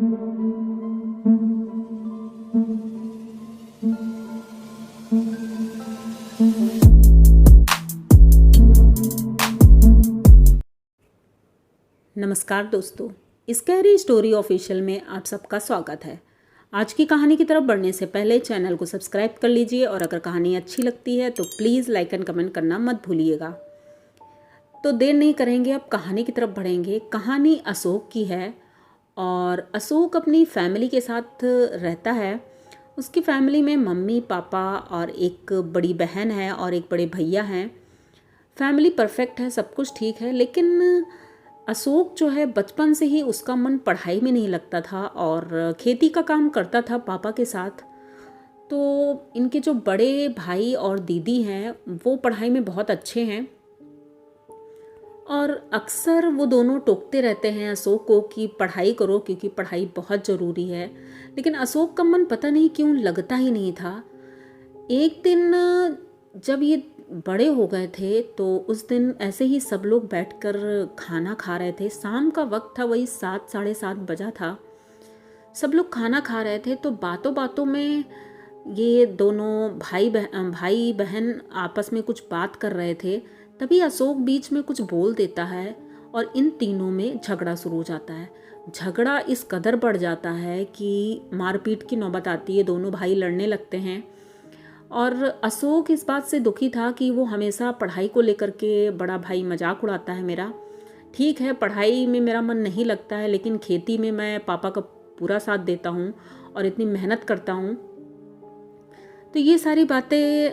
नमस्कार दोस्तों, scary story official में आप सबका स्वागत है। आज की कहानी की तरफ बढ़ने से पहले चैनल को सब्सक्राइब कर लीजिए और अगर कहानी अच्छी लगती है तो प्लीज़ लाइक एंड कमेंट करना मत भूलिएगा। तो देर नहीं करेंगे, अब कहानी की तरफ बढ़ेंगे। कहानी अशोक की है और अशोक अपनी फैमिली के साथ रहता है। उसकी फैमिली में मम्मी पापा और एक बड़ी बहन है और एक बड़े भैया हैं। फैमिली परफेक्ट है, सब कुछ ठीक है, लेकिन अशोक जो है बचपन से ही उसका मन पढ़ाई में नहीं लगता था और खेती का काम करता था पापा के साथ। तो इनके जो बड़े भाई और दीदी हैं वो पढ़ाई में बहुत अच्छे हैं और अक्सर वो दोनों टोकते रहते हैं अशोक को कि पढ़ाई करो क्योंकि पढ़ाई बहुत ज़रूरी है। लेकिन अशोक का मन पता नहीं क्यों लगता ही नहीं था। एक दिन जब ये बड़े हो गए थे तो उस दिन ऐसे ही सब लोग बैठकर खाना खा रहे थे। शाम का वक्त था, वही 7 साढ़े 7 बजा था। सब लोग खाना खा रहे थे तो बातों बातों में ये दोनों भाई बहन आपस में कुछ बात कर रहे थे। तभी अशोक बीच में कुछ बोल देता है और इन तीनों में झगड़ा शुरू हो जाता है। झगड़ा इस कदर बढ़ जाता है कि मारपीट की नौबत आती है, दोनों भाई लड़ने लगते हैं। और अशोक इस बात से दुखी था कि वो हमेशा पढ़ाई को लेकर के, बड़ा भाई मजाक उड़ाता है मेरा। ठीक है, पढ़ाई में मेरा मन नहीं लगता है लेकिन खेती में मैं पापा का पूरा साथ देता हूँ और इतनी मेहनत करता हूँ। तो ये सारी बातें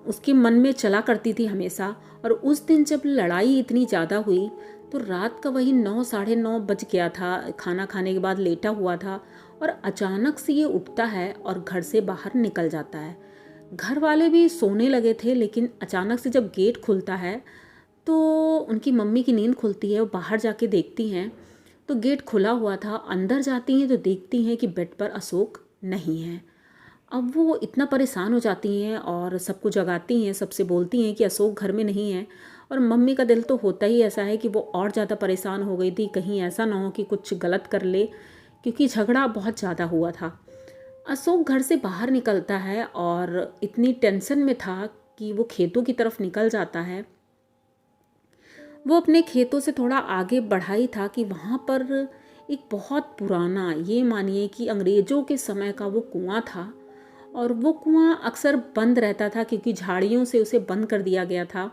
उसके मन में चला करती थी हमेशा। और उस दिन जब लड़ाई इतनी ज़्यादा हुई तो रात का वही 9 साढ़े 9 बज गया था। खाना खाने के बाद लेटा हुआ था और अचानक से ये उठता है और घर से बाहर निकल जाता है। घर वाले भी सोने लगे थे लेकिन अचानक से जब गेट खुलता है तो उनकी मम्मी की नींद खुलती है। वो बाहर जाके देखती हैं तो गेट खुला हुआ था। अंदर जाती हैं तो देखती हैं कि बेड पर अशोक नहीं है। अब वो इतना परेशान हो जाती हैं और सबको जगाती हैं, सबसे बोलती हैं कि अशोक घर में नहीं है। और मम्मी का दिल तो होता ही ऐसा है कि वो और ज़्यादा परेशान हो गई थी, कहीं ऐसा ना हो कि कुछ गलत कर ले, क्योंकि झगड़ा बहुत ज़्यादा हुआ था। अशोक घर से बाहर निकलता है और इतनी टेंशन में था कि वो खेतों की तरफ निकल जाता है। वो अपने खेतों से थोड़ा आगे बढ़ा ही था कि वहाँ पर एक बहुत पुराना, ये मानिए कि अंग्रेज़ों के समय का वो कुआं था। और वो कुआं अक्सर बंद रहता था क्योंकि झाड़ियों से उसे बंद कर दिया गया था।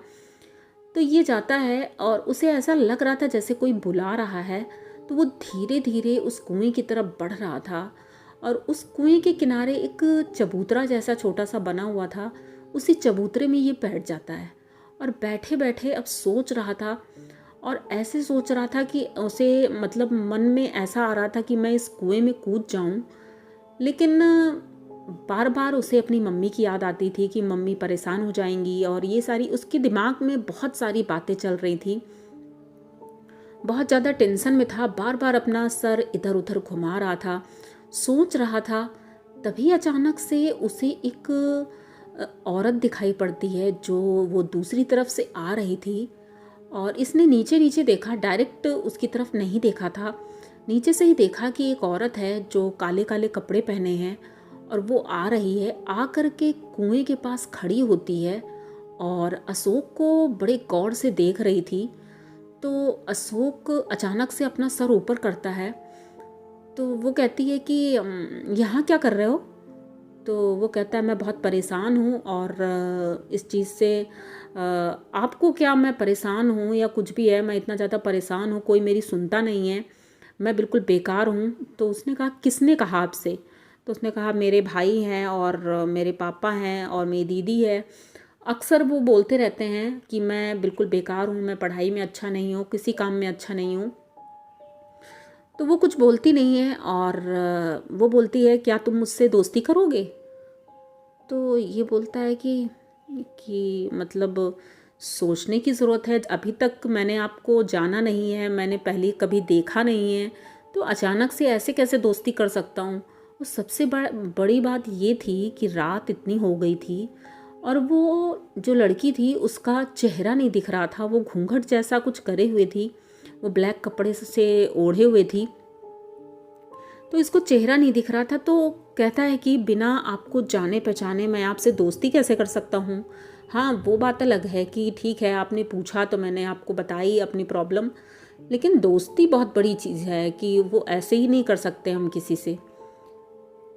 तो ये जाता है और उसे ऐसा लग रहा था जैसे कोई बुला रहा है। तो वो धीरे धीरे उस कुएं की तरफ बढ़ रहा था और उस कुएं के किनारे एक चबूतरा जैसा छोटा सा बना हुआ था। उसी चबूतरे में ये बैठ जाता है और बैठे बैठे अब सोच रहा था और ऐसे सोच रहा था कि उसे मतलब मन में ऐसा आ रहा था कि मैं इस कुएं में कूद जाऊं। लेकिन बार बार उसे अपनी मम्मी की याद आती थी कि मम्मी परेशान हो जाएंगी और ये सारी उसके दिमाग में बहुत सारी बातें चल रही थी। बहुत ज़्यादा टेंशन में था, बार बार अपना सर इधर उधर घुमा रहा था, सोच रहा था। तभी अचानक से उसे एक औरत दिखाई पड़ती है जो वो दूसरी तरफ से आ रही थी। और इसने नीचे नीचे देखा, डायरेक्ट उसकी तरफ नहीं देखा था, नीचे से ही देखा कि एक औरत है जो काले काले कपड़े पहने हैं और वो आ रही है। आ कर के कुएं के पास खड़ी होती है और अशोक को बड़े गौर से देख रही थी। तो अशोक अचानक से अपना सर ऊपर करता है। तो वो कहती है कि यहाँ क्या कर रहे हो? तो वो कहता है मैं बहुत परेशान हूँ और इस चीज़ से आपको क्या, मैं परेशान हूँ या कुछ भी है, मैं इतना ज़्यादा परेशान हूँ, कोई मेरी सुनता नहीं है, मैं बिल्कुल बेकार हूँ। तो उसने कहा किसने कहा आपसे? तो उसने कहा मेरे भाई हैं और मेरे पापा हैं और मेरी दीदी है। अक्सर वो बोलते रहते हैं कि मैं बिल्कुल बेकार हूँ, मैं पढ़ाई में अच्छा नहीं हूँ, किसी काम में अच्छा नहीं हूँ। तो वो कुछ बोलती नहीं है और वो बोलती है क्या तुम मुझसे दोस्ती करोगे? तो ये बोलता है कि मतलब सोचने की ज़रूरत है, अभी तक मैंने आपको जाना नहीं है, मैंने पहले कभी देखा नहीं है, तो अचानक से ऐसे कैसे दोस्ती कर सकता हूँ। और सबसे बड़ी बात ये थी कि रात इतनी हो गई थी और वो जो लड़की थी उसका चेहरा नहीं दिख रहा था, वो घूंघट जैसा कुछ करे हुए थी, वो ब्लैक कपड़े से ओढ़े हुए थी। तो इसको चेहरा नहीं दिख रहा था, तो कहता है कि बिना आपको जाने पहचाने मैं आपसे दोस्ती कैसे कर सकता हूँ। हाँ, वो बात अलग है कि ठीक है, आपने पूछा तो मैंने आपको बताई अपनी प्रॉब्लम, लेकिन दोस्ती बहुत बड़ी चीज़ है कि वो ऐसे ही नहीं कर सकते हम किसी से।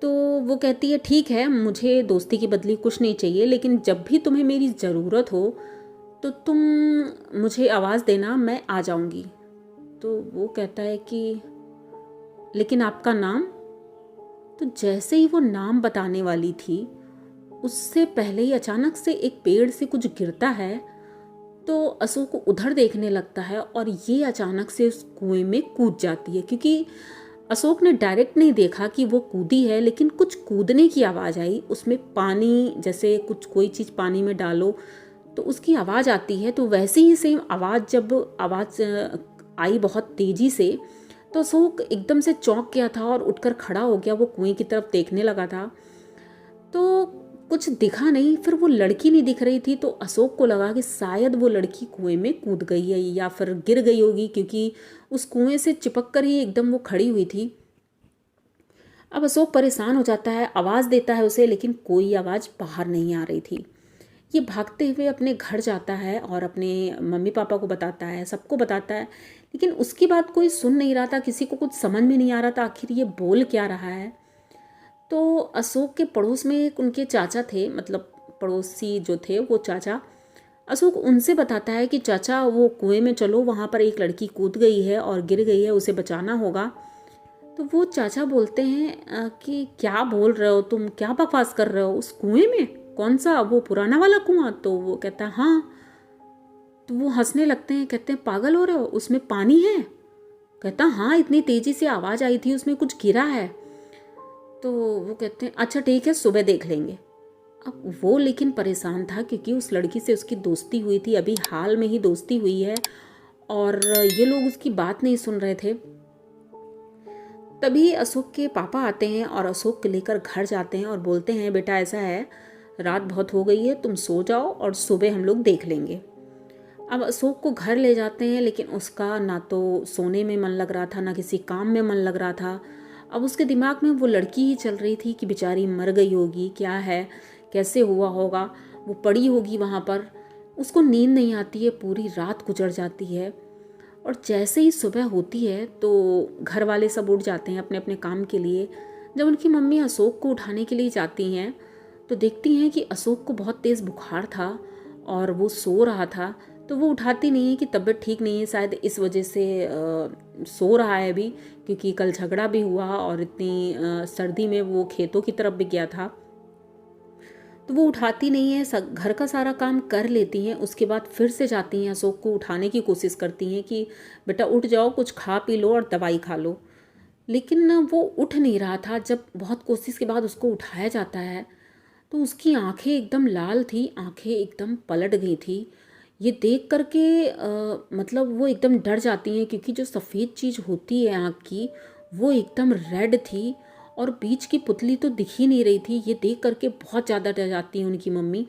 तो वो कहती है ठीक है, मुझे दोस्ती के बदले कुछ नहीं चाहिए, लेकिन जब भी तुम्हें मेरी ज़रूरत हो तो तुम मुझे आवाज़ देना, मैं आ जाऊंगी। तो वो कहता है कि लेकिन आपका नाम। तो जैसे ही वो नाम बताने वाली थी, उससे पहले ही अचानक से एक पेड़ से कुछ गिरता है। तो अशोक उधर देखने लगता है और ये अचानक से उस कुएं में कूद जाती है, क्योंकि अशोक ने डायरेक्ट नहीं देखा कि वो कूदी है, लेकिन कुछ कूदने की आवाज़ आई। उसमें पानी, जैसे कुछ कोई चीज़ पानी में डालो तो उसकी आवाज़ आती है, तो वैसे ही सेम आवाज़ जब आवाज़ आई बहुत तेज़ी से, तो अशोक एकदम से चौंक गया था और उठकर खड़ा हो गया। वो कुएं की तरफ देखने लगा था तो कुछ दिखा नहीं, फिर वो लड़की नहीं दिख रही थी। तो अशोक को लगा कि शायद वो लड़की कुएं में कूद गई है या फिर गिर गई होगी, क्योंकि उस कुएं से चिपक कर ही एकदम वो खड़ी हुई थी। अब अशोक परेशान हो जाता है, आवाज़ देता है उसे, लेकिन कोई आवाज़ बाहर नहीं आ रही थी। ये भागते हुए अपने घर जाता है और अपने मम्मी पापा को बताता है, सबको बताता है, लेकिन उसकी बात कोई सुन नहीं रहा था। किसी को कुछ समझ में नहीं आ रहा था आखिर ये बोल क्या रहा है। तो अशोक के पड़ोस में एक उनके चाचा थे, मतलब पड़ोसी जो थे वो चाचा, अशोक उनसे बताता है कि चाचा वो कुएं में चलो, वहाँ पर एक लड़की कूद गई है और गिर गई है, उसे बचाना होगा। तो वो चाचा बोलते हैं कि क्या बोल रहे हो तुम, क्या बकवास कर रहे हो, उस कुएं में? कौन सा, वो पुराना वाला कुआं? तो वो कहता है हाँ। तो वो हंसने लगते हैं, कहते हैं पागल हो रहे हो, उसमें पानी है? कहता हाँ, इतनी तेजी से आवाज़ आई थी, उसमें कुछ गिरा है। तो वो कहते हैं अच्छा ठीक है, सुबह देख लेंगे। अब वो लेकिन परेशान था, क्योंकि उस लड़की से उसकी दोस्ती हुई थी, अभी हाल में ही दोस्ती हुई है, और ये लोग उसकी बात नहीं सुन रहे थे। तभी अशोक के पापा आते हैं और अशोक को लेकर घर जाते हैं और बोलते हैं बेटा ऐसा है, रात बहुत हो गई है, तुम सो जाओ और सुबह हम लोग देख लेंगे। अब अशोक को घर ले जाते हैं, लेकिन उसका ना तो सोने में मन लग रहा था, ना किसी काम में मन लग रहा था। अब उसके दिमाग में वो लड़की ही चल रही थी कि बेचारी मर गई होगी, क्या है, कैसे हुआ होगा, वो पड़ी होगी वहाँ पर। उसको नींद नहीं आती है, पूरी रात गुजर जाती है। और जैसे ही सुबह होती है तो घर वाले सब उठ जाते हैं अपने अपने काम के लिए। जब उनकी मम्मी अशोक को उठाने के लिए जाती हैं तो देखती हैं कि अशोक को बहुत तेज़ बुखार था और वो सो रहा था। तो वो उठाती नहीं है कि तबीयत ठीक नहीं है, शायद इस वजह से सो रहा है अभी, क्योंकि कल झगड़ा भी हुआ और इतनी सर्दी में वो खेतों की तरफ भी गया था। तो वो उठाती नहीं है, घर का सारा काम कर लेती हैं। उसके बाद फिर से जाती हैं, अशोक को उठाने की कोशिश करती हैं कि बेटा उठ जाओ, कुछ खा पी लो और दवाई खा लो। लेकिन ना वो उठ नहीं रहा था। जब बहुत कोशिश के बाद उसको उठाया जाता है तो उसकी आंखें एकदम लाल थी, आंखें एकदम पलट गई थी। ये देख करके मतलब वो एकदम डर जाती हैं, क्योंकि जो सफ़ेद चीज़ होती है आँख की, वो एकदम रेड थी और बीच की पुतली तो दिख ही नहीं रही थी। ये देख करके बहुत ज़्यादा डर जाती है उनकी मम्मी।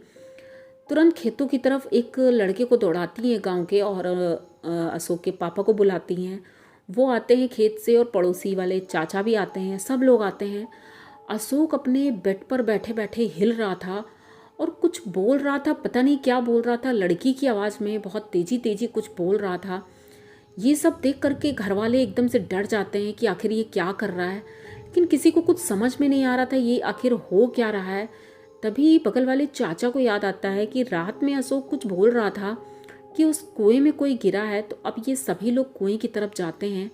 तुरंत खेतों की तरफ एक लड़के को दौड़ाती हैं गांव के, और अशोक के पापा को बुलाती हैं। वो आते हैं खेत से और पड़ोसी वाले चाचा भी आते हैं, सब लोग आते हैं। अशोक अपने बेड पर बैठे बैठे हिल रहा था और कुछ बोल रहा था, पता नहीं क्या बोल रहा था, लड़की की आवाज़ में बहुत तेजी तेजी कुछ बोल रहा था। ये सब देख करके घर वाले एकदम से डर जाते हैं कि आखिर ये क्या कर रहा है, लेकिन किसी को कुछ समझ में नहीं आ रहा था ये आखिर हो क्या रहा है। तभी बगल वाले चाचा को याद आता है कि रात में अशोक कुछ बोल रहा था कि उस कुएं में कोई गिरा है। तो अब ये सभी लोग कुएं की तरफ जाते हैं,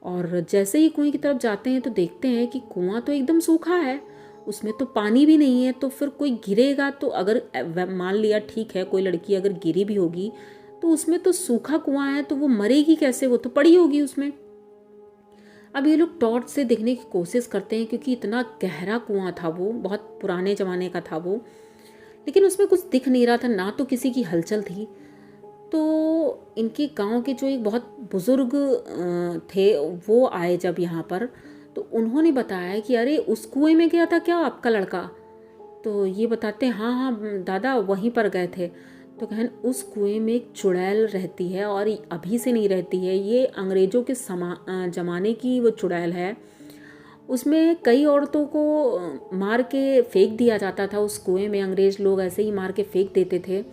और जैसे ही कुएं की तरफ जाते हैं तो देखते हैं कि कुआं तो एकदम सूखा है, उसमें तो पानी भी नहीं है। तो फिर कोई गिरेगा तो, अगर मान लिया ठीक है कोई लड़की अगर गिरी भी होगी तो उसमें तो सूखा कुआं है, तो वो मरेगी कैसे, वो तो पड़ी होगी उसमें। अब ये लोग टॉर्च से देखने की कोशिश करते हैं, क्योंकि इतना गहरा कुआं था वो, बहुत पुराने ज़माने का था वो, लेकिन उसमें कुछ दिख नहीं रहा था, ना तो किसी की हलचल थी। तो इनके गांव के जो एक बहुत बुज़ुर्ग थे, वो आए जब यहाँ पर, तो उन्होंने बताया कि अरे उस कुएं में गया था क्या आपका लड़का? तो ये बताते हैं हाँ हाँ दादा, वहीं पर गए थे। तो कहन उस कुएं में एक चुड़ैल रहती है, और अभी से नहीं रहती है, ये अंग्रेज़ों के ज़माने की वो चुड़ैल है। उसमें कई औरतों को मार के फेंक दिया जाता था उस कुएं में। अंग्रेज़ लोग ऐसे ही मार के फेंक देते थे,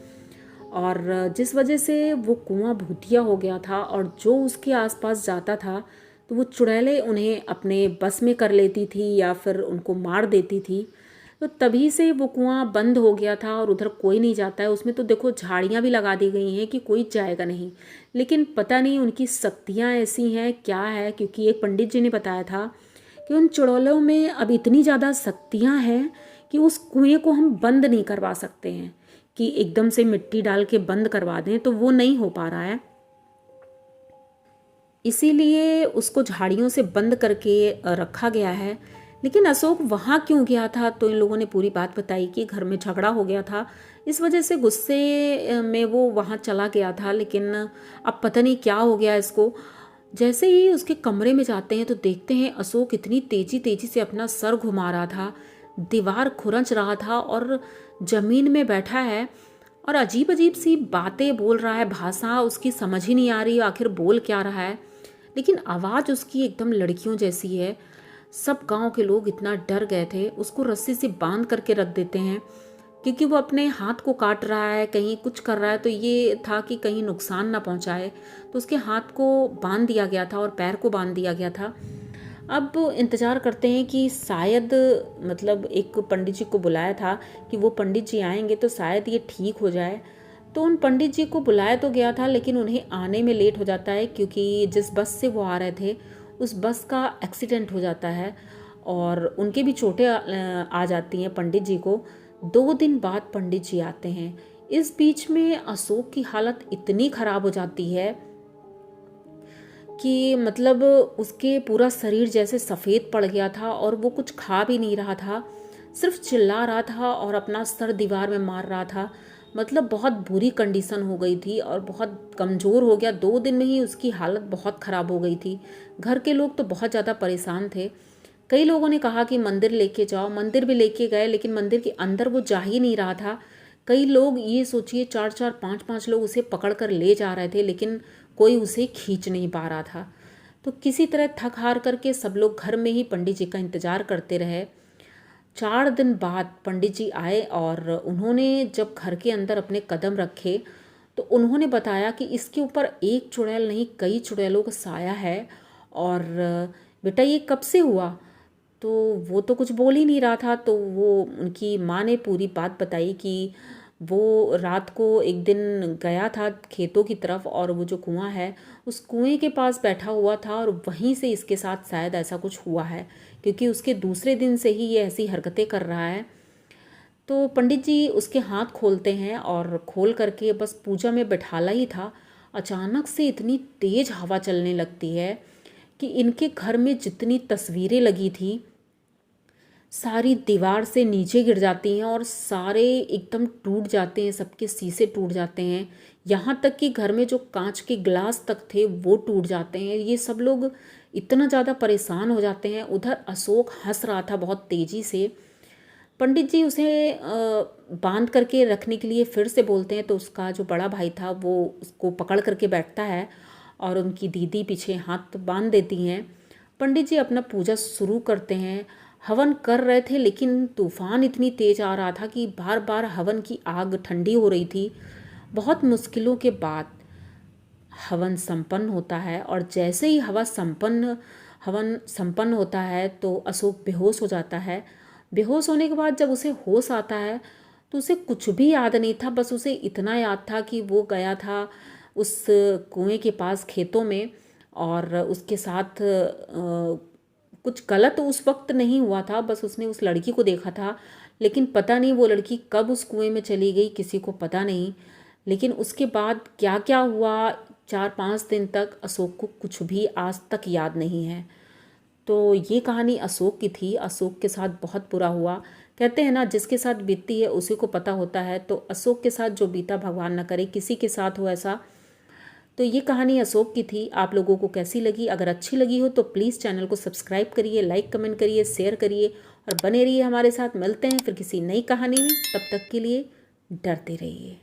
और जिस वजह से वो कुआं भूतिया हो गया था, और जो उसके आसपास जाता था तो वो चुड़ैलें उन्हें अपने बस में कर लेती थी या फिर उनको मार देती थी। तो तभी से वो कुआं बंद हो गया था और उधर कोई नहीं जाता है। उसमें तो देखो झाड़ियाँ भी लगा दी गई हैं कि कोई जाएगा नहीं, लेकिन पता नहीं उनकी शक्तियाँ ऐसी हैं क्या है, क्योंकि एक पंडित जी ने बताया था कि उन चुड़ैलों में अब इतनी ज़्यादा शक्तियाँ हैं कि उस कुएं को हम बंद नहीं करवा सकते हैं, कि एकदम से मिट्टी डाल के बंद करवा दें तो वो नहीं हो पा रहा है। इसीलिए उसको झाड़ियों से बंद करके रखा गया है। लेकिन अशोक वहाँ क्यों गया था, तो इन लोगों ने पूरी बात बताई कि घर में झगड़ा हो गया था, इस वजह से गुस्से में वो वहाँ चला गया था। लेकिन अब पता नहीं क्या हो गया इसको। जैसे ही उसके कमरे में जाते हैं तो देखते हैं अशोक इतनी तेजी तेजी से अपना सर घुमा रहा था, दीवार खुरंच रहा था और जमीन में बैठा है और अजीब अजीब सी बातें बोल रहा है। भाषा उसकी समझ ही नहीं आ रही आखिर बोल क्या रहा है, लेकिन आवाज़ उसकी एकदम लड़कियों जैसी है। सब गांव के लोग इतना डर गए थे, उसको रस्सी से बांध करके रख देते हैं, क्योंकि वो अपने हाथ को काट रहा है, कहीं कुछ कर रहा है, तो ये था कि कहीं नुकसान ना पहुंचाए, तो उसके हाथ को बांध दिया गया था और पैर को बांध दिया गया था। अब इंतज़ार करते हैं कि शायद, मतलब एक पंडित जी को बुलाया था कि वो पंडित जी आएंगे तो शायद ये ठीक हो जाए। तो उन पंडित जी को बुलाया तो गया था, लेकिन उन्हें आने में लेट हो जाता है, क्योंकि जिस बस से वो आ रहे थे उस बस का एक्सीडेंट हो जाता है और उनके भी चोटें आ जाती हैं पंडित जी को। 2 दिन बाद पंडित जी आते हैं। इस बीच में अशोक की हालत इतनी ख़राब हो जाती है कि मतलब उसके पूरा शरीर जैसे सफ़ेद पड़ गया था और वो कुछ खा भी नहीं रहा था, सिर्फ चिल्ला रहा था और अपना सर दीवार में मार रहा था। मतलब बहुत बुरी कंडीशन हो गई थी और बहुत कमज़ोर हो गया। 2 दिन में ही उसकी हालत बहुत ख़राब हो गई थी। घर के लोग तो बहुत ज़्यादा परेशान थे। कई लोगों ने कहा कि मंदिर लेके जाओ, मंदिर भी लेके गए, लेकिन मंदिर के अंदर वो जा ही नहीं रहा था। कई लोग, ये सोचिए 4-4 5-5 लोग उसे पकड़ कर ले जा रहे थे, लेकिन कोई उसे खींच नहीं पा रहा था। तो किसी तरह थक हार करके सब लोग घर में ही पंडित जी का इंतज़ार करते रहे। 4 दिन बाद पंडित जी आए और उन्होंने जब घर के अंदर अपने कदम रखे तो उन्होंने बताया कि इसके ऊपर एक चुड़ैल नहीं, कई चुड़ैलों का साया है। और बेटा ये कब से हुआ? तो वो तो कुछ बोल ही नहीं रहा था। तो वो उनकी माँ ने पूरी बात बताई कि वो रात को एक दिन गया था खेतों की तरफ और वो जो कुआं है उस कुएं के पास बैठा हुआ था और वहीं से इसके साथ शायद ऐसा कुछ हुआ है, क्योंकि उसके दूसरे दिन से ही ये ऐसी हरकतें कर रहा है। तो पंडित जी उसके हाथ खोलते हैं और खोल करके बस पूजा में बैठाला ही था, अचानक से इतनी तेज हवा चलने लगती है कि इनके घर में जितनी तस्वीरें लगी थी सारी दीवार से नीचे गिर जाती हैं और सारे एकदम टूट जाते हैं, सबके शीशे टूट जाते हैं। यहाँ तक कि घर में जो कांच के ग्लास तक थे वो टूट जाते हैं। ये सब लोग इतना ज़्यादा परेशान हो जाते हैं। उधर अशोक हंस रहा था बहुत तेज़ी से। पंडित जी उसे बांध करके रखने के लिए फिर से बोलते हैं, तो उसका जो बड़ा भाई था वो उसको पकड़ करके बैठता है और उनकी दीदी पीछे हाथ बांध देती हैं। पंडित जी अपना पूजा शुरू करते हैं। हवन कर रहे थे, लेकिन तूफान इतनी तेज आ रहा था कि बार बार हवन की आग ठंडी हो रही थी। बहुत मुश्किलों के बाद हवन संपन्न होता है और जैसे ही हवन संपन्न होता है तो अशोक बेहोश हो जाता है। बेहोश होने के बाद जब उसे होश आता है तो उसे कुछ भी याद नहीं था, बस उसे इतना याद था कि वो गया था उस कुएं के पास खेतों में और उसके साथ कुछ गलत उस वक्त नहीं हुआ था, बस उसने उस लड़की को देखा था। लेकिन पता नहीं वो लड़की कब उस कुएं में चली गई, किसी को पता नहीं। लेकिन उसके बाद क्या क्या हुआ 4-5 दिन तक अशोक को कुछ भी आज तक याद नहीं है। तो ये कहानी अशोक की थी। अशोक के साथ बहुत बुरा हुआ। कहते हैं ना, जिसके साथ बीतती है उसी को पता होता है। तो अशोक के साथ जो बीता भगवान न करे किसी के साथ हो ऐसा। तो ये कहानी अशोक की थी। आप लोगों को कैसी लगी? अगर अच्छी लगी हो तो प्लीज़ चैनल को सब्सक्राइब करिए, लाइक कमेंट करिए, शेयर करिए और बने रहिए हमारे साथ। मिलते हैं फिर किसी नई कहानी में, तब तक के लिए डरते रहिए।